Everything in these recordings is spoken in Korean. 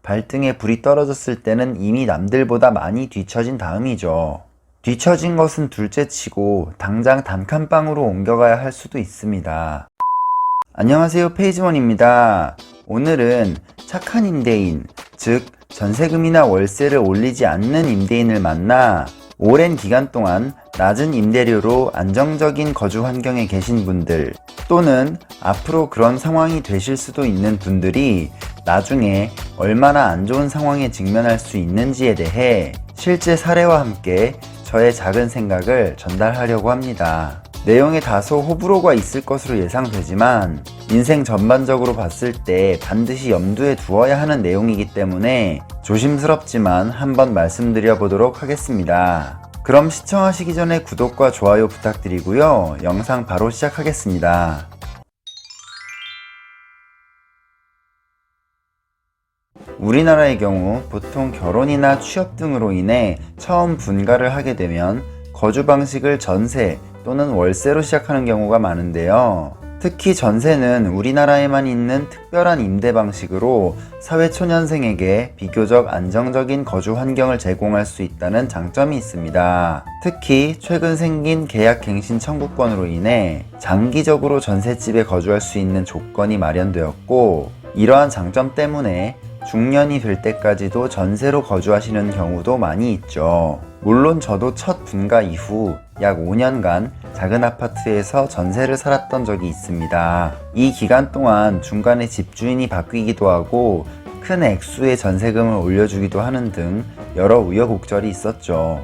발등에 불이 떨어졌을 때는 이미 남들보다 많이 뒤처진 다음이죠. 뒤처진 것은 둘째치고 당장 단칸방으로 옮겨가야 할 수도 있습니다. 안녕하세요, 페이지원입니다. 오늘은 착한 임대인, 즉 전세금이나 월세를 올리지 않는 임대인을 만나 오랜 기간 동안 낮은 임대료로 안정적인 거주 환경에 계신 분들, 또는 앞으로 그런 상황이 되실 수도 있는 분들이 나중에 얼마나 안 좋은 상황에 직면할 수 있는지에 대해 실제 사례와 함께 저의 작은 생각을 전달하려고 합니다. 내용에 다소 호불호가 있을 것으로 예상되지만 인생 전반적으로 봤을 때 반드시 염두에 두어야 하는 내용이기 때문에 조심스럽지만 한번 말씀드려 보도록 하겠습니다. 그럼 시청하시기 전에 구독과 좋아요 부탁드리고요. 영상 바로 시작하겠습니다. 우리나라의 경우 보통 결혼이나 취업 등으로 인해 처음 분가를 하게 되면 거주 방식을 전세 또는 월세로 시작하는 경우가 많은데요. 특히 전세는 우리나라에만 있는 특별한 임대 방식으로 사회초년생에게 비교적 안정적인 거주 환경을 제공할 수 있다는 장점이 있습니다. 특히 최근 생긴 계약갱신 청구권으로 인해 장기적으로 전셋집에 거주할 수 있는 조건이 마련되었고, 이러한 장점 때문에 중년이 될 때까지도 전세로 거주하시는 경우도 많이 있죠. 물론 저도 첫 분가 이후 약 5년간 작은 아파트에서 전세를 살았던 적이 있습니다. 이 기간 동안 중간에 집주인이 바뀌기도 하고 큰 액수의 전세금을 올려주기도 하는 등 여러 우여곡절이 있었죠.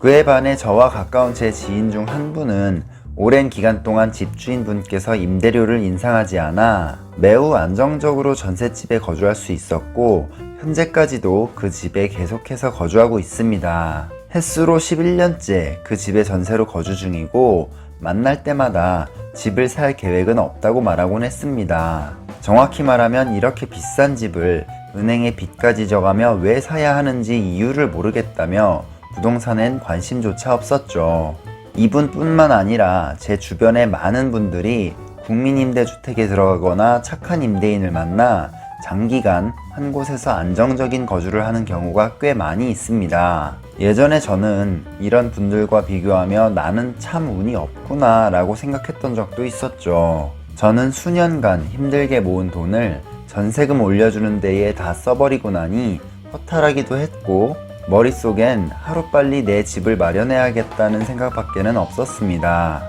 그에 반해 저와 가까운 제 지인 중 한 분은 오랜 기간 동안 집주인분께서 임대료를 인상하지 않아 매우 안정적으로 전셋집에 거주할 수 있었고, 현재까지도 그 집에 계속해서 거주하고 있습니다. 햇수로 11년째 그 집에 전세로 거주 중이고, 만날 때마다 집을 살 계획은 없다고 말하곤 했습니다. 정확히 말하면 이렇게 비싼 집을 은행에 빚까지 져가며 왜 사야 하는지 이유를 모르겠다며 부동산엔 관심조차 없었죠. 이분뿐만 아니라 제 주변의 많은 분들이 국민임대주택에 들어가거나 착한 임대인을 만나 장기간 한 곳에서 안정적인 거주를 하는 경우가 꽤 많이 있습니다. 예전에 저는 이런 분들과 비교하며 나는 참 운이 없구나 라고 생각했던 적도 있었죠. 저는 수년간 힘들게 모은 돈을 전세금 올려주는 데에 다 써버리고 나니 허탈하기도 했고, 머릿속엔 하루빨리 내 집을 마련해야겠다는 생각밖에는 없었습니다.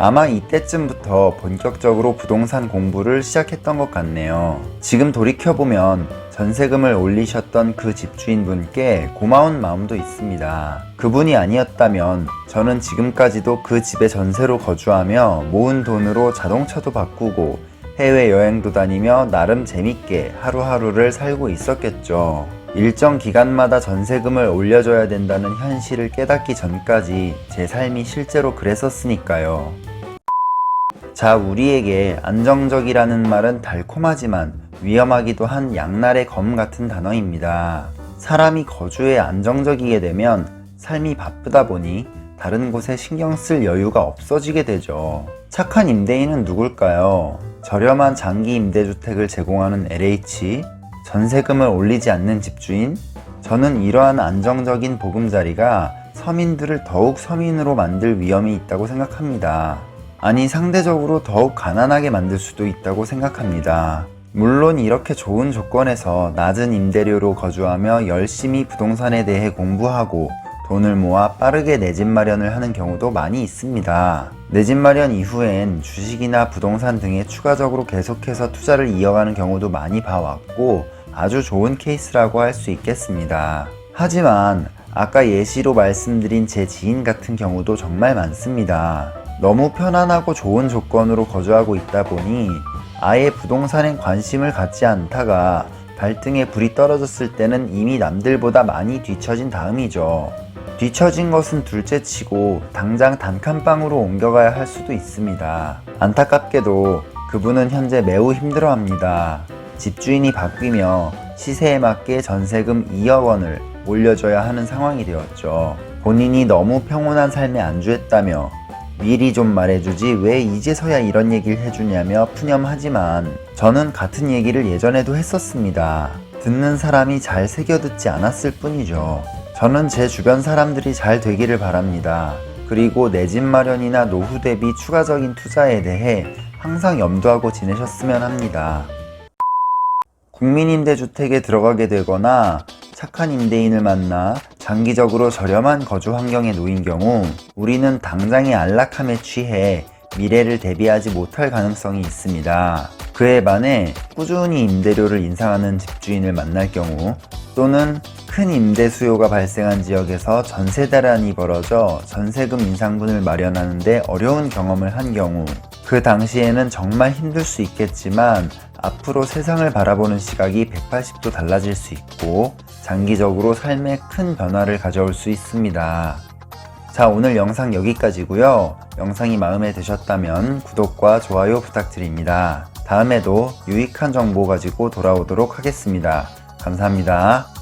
아마 이때쯤부터 본격적으로 부동산 공부를 시작했던 것 같네요. 지금 돌이켜보면 전세금을 올리셨던 그 집주인분께 고마운 마음도 있습니다. 그분이 아니었다면 저는 지금까지도 그 집에 전세로 거주하며 모은 돈으로 자동차도 바꾸고 해외여행도 다니며 나름 재밌게 하루하루를 살고 있었겠죠. 일정 기간마다 전세금을 올려줘야 된다는 현실을 깨닫기 전까지 제 삶이 실제로 그랬었으니까요. 자, 우리에게 안정적이라는 말은 달콤하지만 위험하기도 한 양날의 검 같은 단어입니다. 사람이 거주에 안정적이게 되면 삶이 바쁘다 보니 다른 곳에 신경 쓸 여유가 없어지게 되죠. 착한 임대인은 누굴까요? 저렴한 장기 임대주택을 제공하는 LH, 전세금을 올리지 않는 집주인? 저는 이러한 안정적인 보금자리가 서민들을 더욱 서민으로 만들 위험이 있다고 생각합니다. 아니, 상대적으로 더욱 가난하게 만들 수도 있다고 생각합니다. 물론 이렇게 좋은 조건에서 낮은 임대료로 거주하며 열심히 부동산에 대해 공부하고 돈을 모아 빠르게 내 집 마련을 하는 경우도 많이 있습니다. 내 집 마련 이후엔 주식이나 부동산 등에 추가적으로 계속해서 투자를 이어가는 경우도 많이 봐왔고, 아주 좋은 케이스라고 할 수 있겠습니다. 하지만 아까 예시로 말씀드린 제 지인 같은 경우도 정말 많습니다. 너무 편안하고 좋은 조건으로 거주하고 있다 보니 아예 부동산에 관심을 갖지 않다가 발등에 불이 떨어졌을 때는 이미 남들보다 많이 뒤처진 다음이죠. 뒤처진 것은 둘째치고 당장 단칸방으로 옮겨가야 할 수도 있습니다. 안타깝게도 그분은 현재 매우 힘들어합니다. 집주인이 바뀌며 시세에 맞게 전세금 2억 원을 올려줘야 하는 상황이 되었죠. 본인이 너무 평온한 삶에 안주했다며 미리 좀 말해주지 왜 이제서야 이런 얘기를 해주냐며 푸념하지만 저는 같은 얘기를 예전에도 했었습니다. 듣는 사람이 잘 새겨듣지 않았을 뿐이죠. 저는 제 주변 사람들이 잘 되기를 바랍니다. 그리고 내 집 마련이나 노후 대비 추가적인 투자에 대해 항상 염두하고 지내셨으면 합니다. 국민임대주택에 들어가게 되거나 착한 임대인을 만나 장기적으로 저렴한 거주 환경에 놓인 경우 우리는 당장의 안락함에 취해 미래를 대비하지 못할 가능성이 있습니다. 그에 반해 꾸준히 임대료를 인상하는 집주인을 만날 경우 또는 큰 임대 수요가 발생한 지역에서 전세 대란이 벌어져 전세금 인상분을 마련하는 데 어려운 경험을 한 경우 그 당시에는 정말 힘들 수 있겠지만 앞으로 세상을 바라보는 시각이 180도 달라질 수 있고 장기적으로 삶에 큰 변화를 가져올 수 있습니다. 자, 오늘 영상 여기까지고요. 영상이 마음에 드셨다면 구독과 좋아요 부탁드립니다. 다음에도 유익한 정보 가지고 돌아오도록 하겠습니다. 감사합니다.